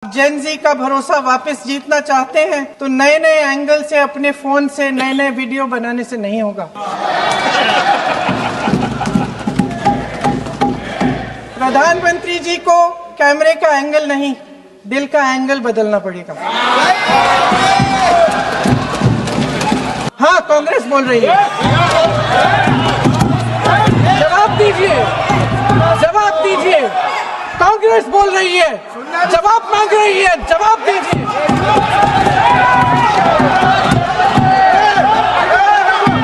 Gen Z का भरोसा वापस जीतना चाहते हैं तो नए नए एंगल से अपने फोन से नए नए वीडियो बनाने से नहीं होगा। प्रधानमंत्री जी को कैमरे का एंगल नहीं, दिल का एंगल बदलना पड़ेगा। हाँ, कांग्रेस बोल रही है, जवाब दीजिए, जवाब दीजिए। कांग्रेस बोल रही है, जवाब मांग रही है, जवाब दीजिए।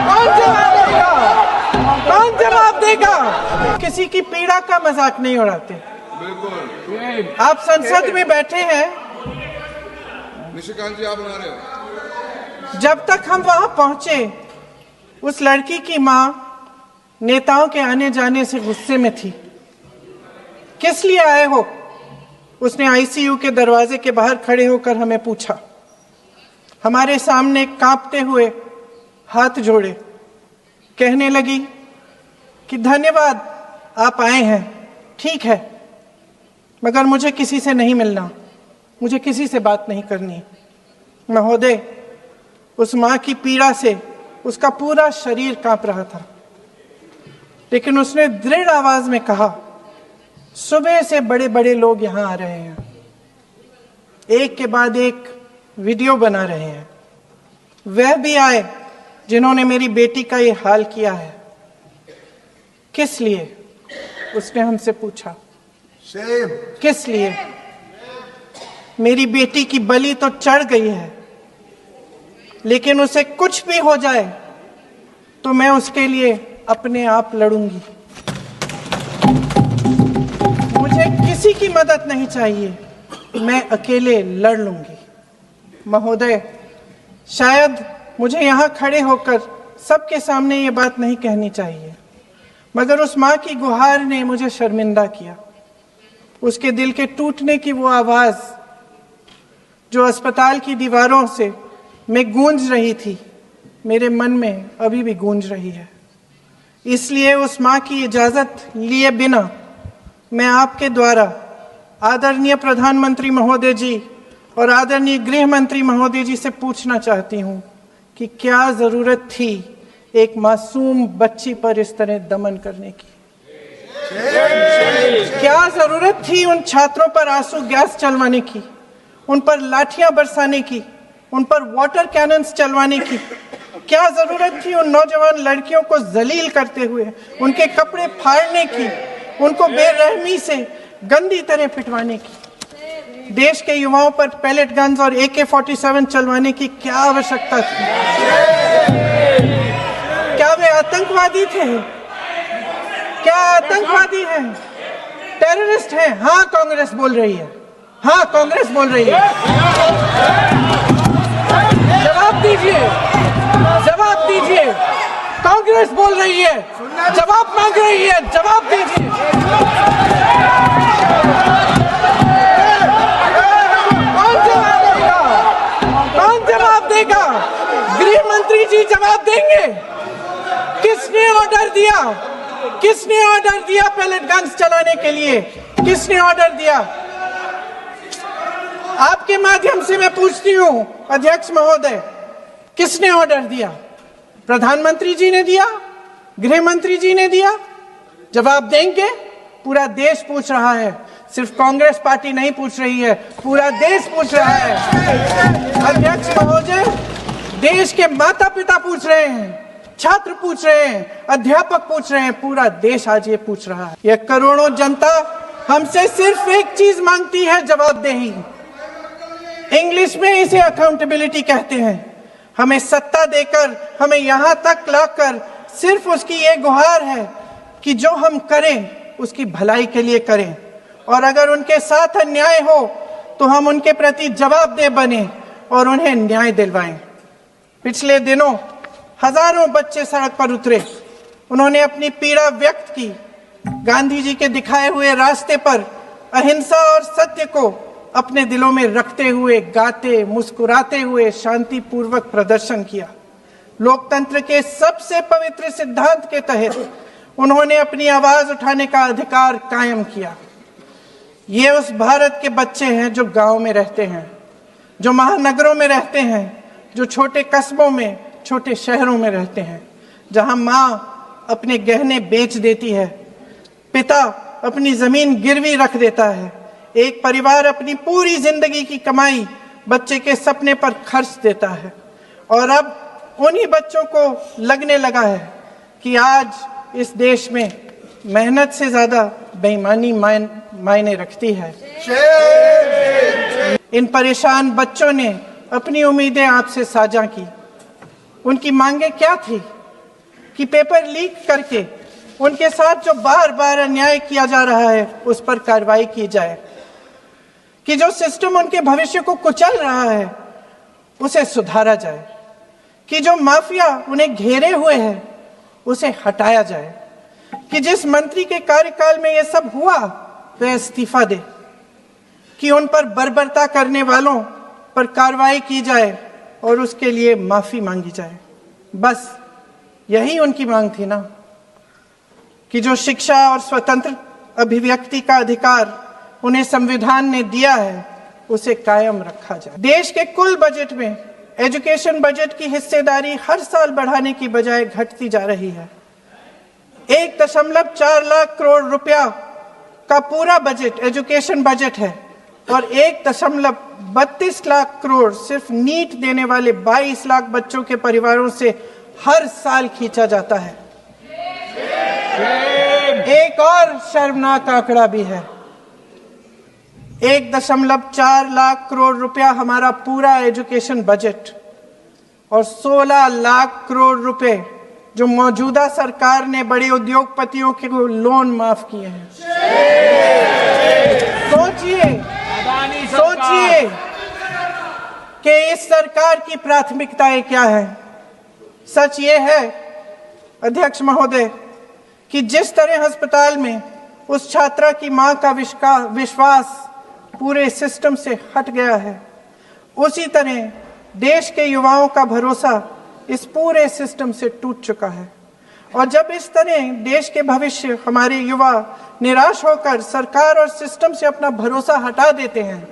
कौन जवाब देगा? कौन जवाब देगा? किसी की पीड़ा का मजाक नहीं उड़ाते। बिल्कुल। आप संसद में बैठे हैं, निशिकांत जी आप बना रहे हो। जब तक हम वहां पहुंचे, उस लड़की की मां नेताओं के आने जाने से गुस्से में थी। किस लिए आए हो? उसने आईसीयू के दरवाजे के बाहर खड़े होकर हमें पूछा। हमारे सामने कांपते हुए हाथ जोड़े कहने लगी कि धन्यवाद, आप आए हैं, ठीक है, मगर मुझे किसी से नहीं मिलना, मुझे किसी से बात नहीं करनी। महोदय, उस मां की पीड़ा से उसका पूरा शरीर कांप रहा था, लेकिन उसने दृढ़ आवाज में कहा, सुबह से बड़े बड़े लोग यहां आ रहे हैं, एक के बाद एक वीडियो बना रहे हैं। वह भी आए जिन्होंने मेरी बेटी का ये हाल किया है। किस लिए? उसने हमसे पूछा। किस लिए? मेरी बेटी की बलि तो चढ़ गई है, लेकिन उसे कुछ भी हो जाए तो मैं उसके लिए अपने आप लड़ूंगी। मुझे किसी की मदद नहीं चाहिए, मैं अकेले लड़ लूंगी। महोदय, शायद मुझे यहाँ खड़े होकर सबके सामने ये बात नहीं कहनी चाहिए, मगर उस माँ की गुहार ने मुझे शर्मिंदा किया। उसके दिल के टूटने की वो आवाज जो अस्पताल की दीवारों से में गूंज रही थी, मेरे मन में अभी भी गूंज रही है। इसलिए उस माँ की इजाजत लिए बिना मैं आपके द्वारा आदरणीय प्रधानमंत्री महोदय जी और आदरणीय गृह मंत्री महोदय जी से पूछना चाहती हूँ कि क्या जरूरत थी एक मासूम बच्ची पर इस तरह दमन करने की? क्या जरूरत थी उन छात्रों पर आंसू गैस चलवाने की, उन पर लाठियां बरसाने की, उन पर वाटर कैनन्स चलवाने की? क्या जरूरत थी उन नौजवान लड़कियों को जलील करते हुए उनके कपड़े फाड़ने की, उनको बेरहमी से गंदी तरह पिटवाने की? देश के युवाओं पर पैलेट गन्स और AK-47 चलवाने की क्या आवश्यकता थी? क्या वे आतंकवादी थे? क्या आतंकवादी हैं? टेररिस्ट हैं? हाँ, कांग्रेस बोल रही है, हाँ, कांग्रेस बोल रही है। जवाब दीजिए, जवाब दीजिए। कांग्रेस बोल रही है, जवाब मांग रही है, जवाब दीजिए। कौन जवाब देगा? कौन जवाब देगा? गृह मंत्री जी जवाब देंगे। किसने ऑर्डर दिया? किसने ऑर्डर दिया पैलेट गन्स चलाने के लिए? किसने ऑर्डर दिया? आपके माध्यम से मैं पूछती हूं अध्यक्ष महोदय, किसने ऑर्डर दिया? प्रधानमंत्री जी ने दिया? गृह मंत्री जी ने दिया? जवाब देंगे? पूरा देश पूछ रहा है, सिर्फ कांग्रेस पार्टी नहीं पूछ रही है, पूरा देश पूछ रहा है। अध्यक्ष महोदय, देश के माता पिता पूछ रहे हैं, छात्र पूछ रहे हैं, अध्यापक पूछ रहे हैं, पूरा देश आज ये पूछ रहा है। ये करोड़ों जनता हमसे सिर्फ एक चीज मांगती है, जवाबदेही। इंग्लिश में इसे अकाउंटेबिलिटी कहते हैं। हमें सत्ता देकर, हमें यहां तक लाकर सिर्फ उसकी ये गुहार है कि जो हम करें उसकी भलाई के लिए करें, और अगर उनके साथ अन्याय हो तो हम उनके प्रति जवाबदेह बने और उन्हें न्याय दिलवाएं। पिछले दिनों हजारों बच्चे सड़क पर उतरे, उन्होंने अपनी पीड़ा व्यक्त की। गांधी जी के दिखाए हुए रास्ते पर अहिंसा और सत्य को अपने दिलों में रखते हुए गाते मुस्कुराते हुए शांतिपूर्वक प्रदर्शन किया। लोकतंत्र के सबसे पवित्र सिद्धांत के तहत उन्होंने अपनी आवाज उठाने का अधिकार कायम किया। ये उस भारत के बच्चे हैं जो गांव में रहते हैं, जो महानगरों में रहते हैं, जो छोटे कस्बों में, छोटे शहरों में रहते हैं, जहां माँ अपने गहने बेच देती है, पिता अपनी जमीन गिरवी रख देता है, एक परिवार अपनी पूरी जिंदगी की कमाई बच्चे के सपने पर खर्च देता है। और अब उन्हीं बच्चों को लगने लगा है कि आज इस देश में मेहनत से ज्यादा बेईमानी मायने रखती है। इन परेशान बच्चों ने अपनी उम्मीदें आपसे साझा की। उनकी मांगे क्या थी कि पेपर लीक करके उनके साथ जो बार बार अन्याय किया जा रहा है उस पर कार्रवाई की जाए, कि जो सिस्टम उनके भविष्य को कुचल रहा है उसे सुधारा जाए, कि जो माफिया उन्हें घेरे हुए है उसे हटाया जाए, कि जिस मंत्री के कार्यकाल में यह सब हुआ वह इस्तीफा दे, कि उन पर बर्बरता करने वालों पर कार्रवाई की जाए और उसके लिए माफी मांगी जाए। बस यही उनकी मांग थी ना, कि जो शिक्षा और स्वतंत्र अभिव्यक्ति का अधिकार उन्हें संविधान ने दिया है उसे कायम रखा जाए। देश के कुल बजट में एजुकेशन बजट की हिस्सेदारी हर साल बढ़ाने की बजाय घटती जा रही है। 1.4 लाख करोड़ रुपया का पूरा बजट एजुकेशन बजट है और 1.32 लाख करोड़ सिर्फ नीट देने वाले 22 लाख बच्चों के परिवारों से हर साल खींचा जाता है। एक और शर्मनाक आंकड़ा भी है, 1.4 लाख करोड़ रुपया हमारा पूरा एजुकेशन बजट और 16 लाख करोड़ रुपए जो मौजूदा सरकार ने बड़े उद्योगपतियों के लोन माफ किए हैं। सोचिए कि इस सरकार की प्राथमिकताएं क्या है। सच ये है अध्यक्ष महोदय कि जिस तरह अस्पताल में उस छात्रा की मां का विश्वास पूरे सिस्टम से हट गया है, उसी तरह देश के युवाओं का भरोसा इस पूरे सिस्टम से टूट चुका है। और जब इस तरह देश के भविष्य हमारे युवा निराश होकर सरकार और सिस्टम से अपना भरोसा हटा देते हैं,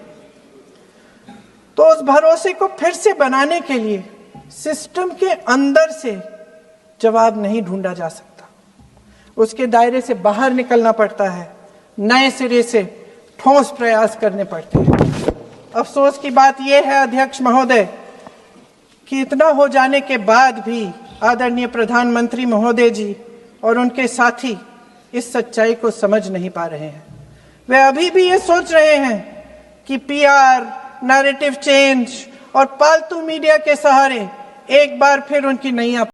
तो उस भरोसे को फिर से बनाने के लिए सिस्टम के अंदर से जवाब नहीं ढूंढा जा सकता, उसके दायरे से बाहर निकलना पड़ता है, नए सिरे से ठोस प्रयास करने पड़ते हैं। अफसोस की बात यह है अध्यक्ष महोदय कि इतना हो जाने के बाद भी आदरणीय प्रधानमंत्री महोदय जी और उनके साथी इस सच्चाई को समझ नहीं पा रहे हैं। वे अभी भी ये सोच रहे हैं कि पीआर, नैरेटिव चेंज और पालतू मीडिया के सहारे एक बार फिर उनकी नैया